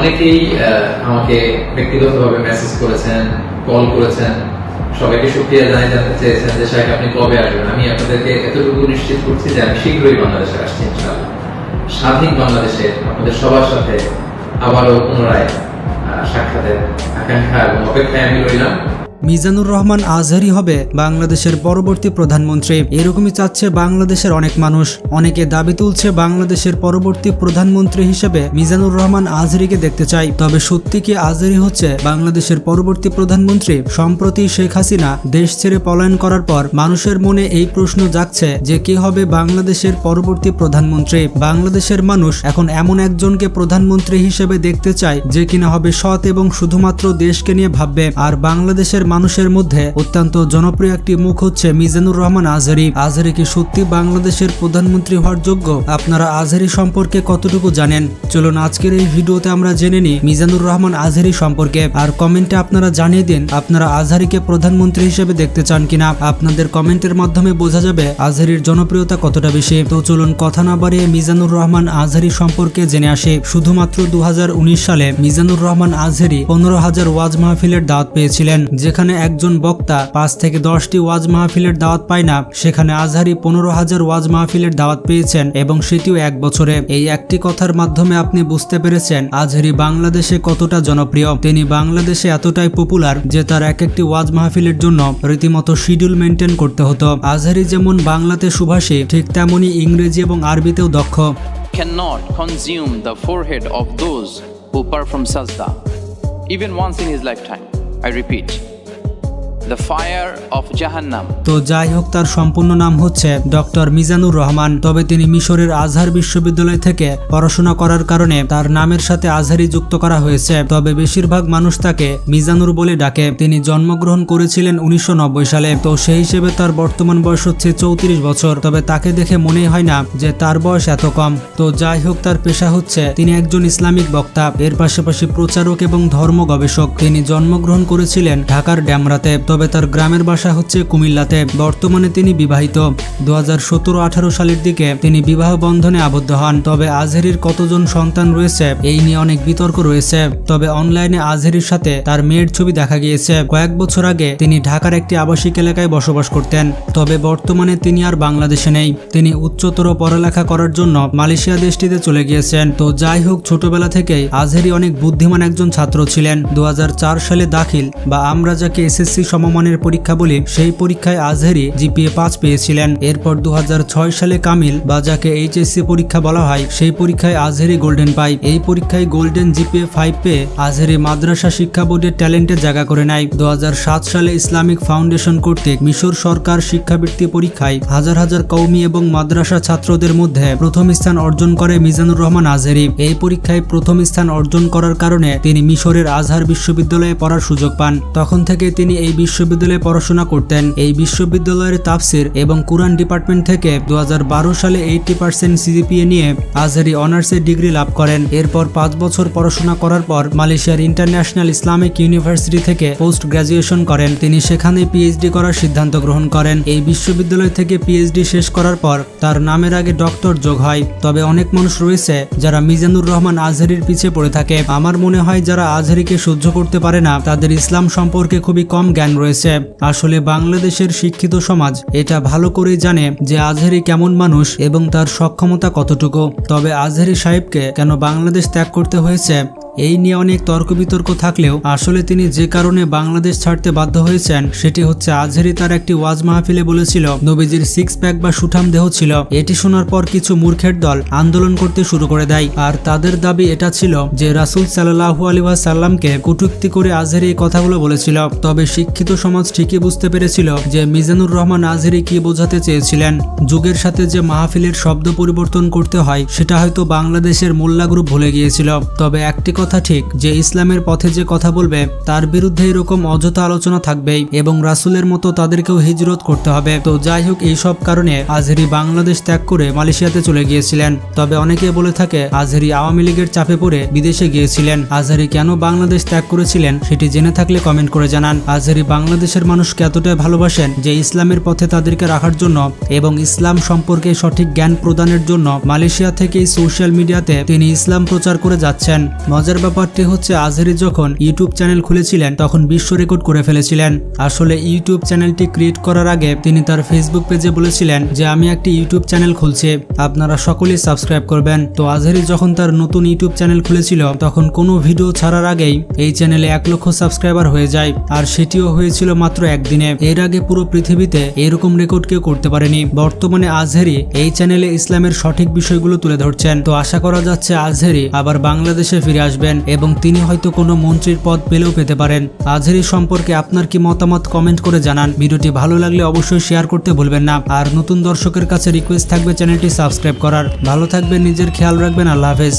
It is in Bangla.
অনেকেই আমাকে ব্যক্তিগতভাবে মেসেজ করেছেন, কল করেছেন, সবাইকে শুকরিয়া জানাতে চেয়েছেন যে শাইখ আপনি কবে আসবেন। আমি আপনাদেরকে এতটুকু নিশ্চিত করছি যে আমি শীঘ্রই বাংলাদেশে আসছি ইনশাআল্লাহ। স্বাধীন বাংলাদেশে আপনাদের সবার সাথে আবারও পুনরায় সাক্ষাতের আকাঙ্ক্ষা এবং অপেক্ষায় আমি রইলাম। মিজানুর রহমান আজহারী হবে বাংলাদেশের পরবর্তী প্রধানমন্ত্রী, এরকমই চাচ্ছে বাংলাদেশের অনেক মানুষ। অনেকে দাবি তুলছে বাংলাদেশের পরবর্তী প্রধানমন্ত্রী হিসেবে মিজানুর রহমান আজহারীকে দেখতে চাই। তবে সত্যি কি আজহারী হচ্ছে বাংলাদেশের পরবর্তী প্রধানমন্ত্রী? সম্প্রতি শেখ হাসিনা দেশ ছেড়ে পলায়ন করার পর মানুষের মনে এই প্রশ্ন জাগছে যে কে হবে বাংলাদেশের পরবর্তী প্রধানমন্ত্রী। বাংলাদেশের মানুষ এখন এমন একজনকে প্রধানমন্ত্রী হিসেবে দেখতে চায় যে কিনা হবে সৎ এবং শুধুমাত্র দেশকে নিয়ে ভাববে। আর বাংলাদেশের মানুষের মধ্যে অত্যন্ত জনপ্রিয় একটি মুখ হচ্ছে মিজানুর রহমান আজহারী। আজহারী কি সত্যি বাংলাদেশের প্রধানমন্ত্রী হওয়ার যোগ্য? আপনারা আজহারী সম্পর্কে কতটুকু জানেন? চলুন আজকের এই ভিডিওতে আমরা জেনে নিই মিজানুর রহমান আজহারী সম্পর্কে। আর কমেন্টে আপনারা জানিয়ে দিন আপনারা আজহারীকে প্রধানমন্ত্রী হিসেবে দেখতে চান কিনা। আপনাদের কমেন্টের মাধ্যমে বোঝা যাবে আজহারীর জনপ্রিয়তা কতটা বেশি। তো চলুন কথা না বাড়িয়ে মিজানুর রহমান আজহারী সম্পর্কে জেনে আসি। শুধুমাত্র 2019 সালে মিজানুর রহমান আজহারী 15,000 ওয়াজ মাহফিলের দাওয়াত পেয়েছিলেন। যেখানে একজন বক্তা 5 থেকে 10টি ওয়াজ মাহফিলের দাওয়াত পায় না, সেখানে আজহারী 15,000 ওয়াজ মাহফিলের দাওয়াত পেয়েছেন এবং সেটিও এক বছরে। এই একটি কথার মাধ্যমে আপনি বুঝতে পেরেছেন আজহারী বাংলাদেশে কতটা জনপ্রিয়। তিনি বাংলাদেশে এতটাই পপুলার যে তার এক একটি ওয়াজ মাহফিলের জন্য রীতিমতো শিডিউল মেনটেন করতে হতো। আজহারী যেমন বাংলাতে সুভাষী, ঠিক তেমনি ইংরেজি এবং আরবিতেও দক্ষ। Cannot consume the forehead of those who perform sajda even once in his lifetime. I repeat, the fire of Jahannam. তো যাই হোক, তার সম্পূর্ণ নাম হচ্ছে ডক্টর মিজানুর রহমান। তবে তিনি মিশরের আজহার বিশ্ববিদ্যালয় থেকে পড়াশোনা করার কারণে তার নামের সাথে আজহারী যুক্ত করা হয়েছে। তবে বেশিরভাগ মানুষ তাকে মিজানুর বলে ডাকে। তিনি জন্মগ্রহণ করেছিলেন 1990 সালে। তো সেই হিসেবে তার বর্তমান বয়স হচ্ছে 34 বছর। তবে তাকে দেখে মনেই হয় না যে তার বয়স এত কম। তো যাই হোক, তার পেশা হচ্ছে তিনি একজন ইসলামিক বক্তা, এর পাশাপাশি প্রচারক এবং ধর্ম গবেষক। তিনি জন্মগ্রহণ করেছিলেন ঢাকার ড্যামরাতে। তবে তার গ্রামের বাসা হচ্ছে কুমিল্লাতে। বর্তমানে তিনি বিবাহিত। 2017-18 সালের দিকে তিনি বিবাহ বন্ধনে আবদ্ধ হন। তবে আজহারীর কতজন সন্তান রয়েছে এই নিয়ে অনেক বিতর্ক রয়েছে। তবে অনলাইনে আজহারীর সাথে তার মেয়ের ছবি দেখা গিয়েছে। কয়েক বছর আগে তিনি ঢাকার একটি আবাসিক এলাকায় বসবাস করতেন। তবে বর্তমানে তিনি আর বাংলাদেশে নেই। তিনি উচ্চতর পড়ালেখা করার জন্য মালয়েশিয়া দেশটিতে চলে গিয়েছেন। তো যাই হোক, ছোটবেলা থেকেই আজহারী অনেক বুদ্ধিমান একজন ছাত্র ছিলেন। 2004 সালে দাখিল বা আমরা যাকে এসএসসি সমমানের পরীক্ষা বলি, সেই পরীক্ষায় আজহারী জিপিএ 5 পেয়েছিলেন। এরপর 2006 সালে কামিল বা যাকে এইচএসসি পরীক্ষা বলা হয়, সেই পরীক্ষায় আজহারী গোল্ডেন পায়। এই পরীক্ষায় গোল্ডেন জিপিএ 5 পেয়ে আজহারী মাদ্রাসা শিক্ষা বোর্ডের ট্যালেন্টে জায়গা করে নেয়। 2007 সালে ইসলামিক ফাউন্ডেশন কর্তৃক মিশর সরকার শিক্ষাবৃত্তি পরীক্ষায় হাজার হাজার কওমি এবং মাদ্রাসা ছাত্রদের মধ্যে প্রথম স্থান অর্জন করে মিজানুর রহমান আজহারী। এই পরীক্ষায় প্রথম স্থান অর্জন করার কারণে তিনি মিশরের আজহার বিশ্ববিদ্যালয়ে পড়ার সুযোগ পান। তখন থেকে তিনি এই বিশ্ববিদ্যালয়ে পড়াশোনা করতেন। এই বিশ্ববিদ্যালয়ের তাফসির এবং কুরআন ডিপার্টমেন্ট থেকে 2012 সালে 80% সিজিপিএ নিয়ে আজহারী অনার্সের ডিগ্রি লাভ করেন। এরপর 5 বছর পড়াশোনা করার পর মালয়েশিয়ার ইন্টারন্যাশনাল ইসলামিক ইউনিভার্সিটি থেকে পোস্ট গ্রাজুয়েশন করেন। তিনি সেখানে পিএইচডি করার সিদ্ধান্ত গ্রহণ করেন। এই বিশ্ববিদ্যালয় থেকে পিএইচডি শেষ করার পর তার নামের আগে ডক্টর যোগ হয়। তবে অনেক মানুষ রয়েছে যারা মিজানুর রহমান আজহারীর পিছে পড়ে থাকে। আমার মনে হয় যারা আজহারীকে সহ্য করতে পারে না তাদের ইসলাম সম্পর্কে খুবই কম জ্ঞান রয়েছে। আসলে বাংলাদেশের শিক্ষিত সমাজ এটা ভালো করেই জানে যে আজহারী কেমন মানুষ এবং তার সক্ষমতা কতটুকু। তবে আজহারী সাহেবকে কেন বাংলাদেশ ত্যাগ করতে হয়েছে এই নিয়ে অনেক তর্ক বিতর্ক থাকলেও আসলে তিনি যে কারণে বাংলাদেশ ছাড়তে বাধ্য হয়েছেন সেটি হচ্ছে আজহারী তার একটি ওয়াজ মাহফিলে বলেছিল নবীজির 6 প্যাক বা সুঠাম দেহ ছিল। এটি শোনার পর কিছু মূর্খের দল আন্দোলন করতে শুরু করে দেয়। আর তাদের দাবি এটা ছিল যে রাসূল সাল্লাল্লাহু আলাইহি ওয়াসাল্লামকে কটূক্তি করে আজহারী এই কথাগুলো বলেছিল। তবে শিক্ষিত সমাজ ঠিকই বুঝতে পেরেছিল যে মিজানুর রহমান আজহারী কি বোঝাতে চেয়েছিলেন। যুগের সাথে যে মাহফিলের শব্দ পরিবর্তন করতে হয় সেটা হয়তো বাংলাদেশের মোল্লা গ্রুপ ভুলে গিয়েছিল। তবে একটি কথা ঠিক যে ইসলামের পথে যে কথা বলবে তার বিরুদ্ধে এরকম অযথা আলোচনা থাকবেই এবং রাসূলের মতো তাদেরকেও হিজরত করতে হবে। তো যাই হোক, এই সব কারণে আজহারী বাংলাদেশ ত্যাগ করে মালয়েশিয়াতে চলে গিয়েছিলেন। তবে অনেকে বলে থাকে আজহারী আওয়ামী লীগের চাপে পড়ে বিদেশে গিয়েছিলেন। আজহারী কেন বাংলাদেশ ত্যাগ করেছিলেন সেটি জেনে থাকলে কমেন্ট করে জানান। আজহারী বাংলাদেশের মানুষকে এতটাই ভালোবাসেন যে ইসলামের পথে তাদেরকে রাখার জন্য এবং ইসলাম সম্পর্কে সঠিক জ্ঞান প্রদানের জন্য মালয়েশিয়া থেকে সোশ্যাল মিডিয়াতে তিনি ইসলাম প্রচার করে যাচ্ছেন। মজা মজার ব্যাপারটি হচ্ছে আজহারি যখন ইউটিউব চ্যানেল খুলেছিলেন তখন বিশ্ব রেকর্ড করে ফেলেছিলেন। আসলে ইউটিউব চ্যানেলটি ক্রিয়েট করার আগে তিনি তার ফেসবুক পেজে বলেছিলেন যে আমি একটি ইউটিউব চ্যানেল খুলছি, আপনারা সকলেই সাবস্ক্রাইব করবেন। তো আজহারি যখন তার নতুন ইউটিউব চ্যানেল খুলেছিল তখন কোনো ভিডিও ছাড়ার আগেই এই চ্যানেলে 1 লক্ষ সাবস্ক্রাইবার হয়ে যায়, আর সেটিও হয়েছিল মাত্র একদিনে। এর আগে পুরো পৃথিবীতে এরকম রেকর্ড কেউ করতে পারেনি। বর্তমানে আজহারি এই চ্যানেলে ইসলামের সঠিক বিষয়গুলো তুলে ধরছেন। তো আশা করা যাচ্ছে আজহারি আবার বাংলাদেশে ফিরে আসবেন এবং তিনি হয়তো কোনো মন্ত্রীর পদ পেলেও পেতে পারেন। আজহারি সম্পর্কে আপনার কি মতামত কমেন্ট করে জানান। ভিডিওটি ভালো লাগলে অবশ্যই শেয়ার করতে ভুলবেন না। আর নতুন দর্শকের কাছে রিকোয়েস্ট থাকবে চ্যানেলটি সাবস্ক্রাইব করার। ভালো থাকবেন, নিজের খেয়াল রাখবেন। আল্লাহ হাফেজ।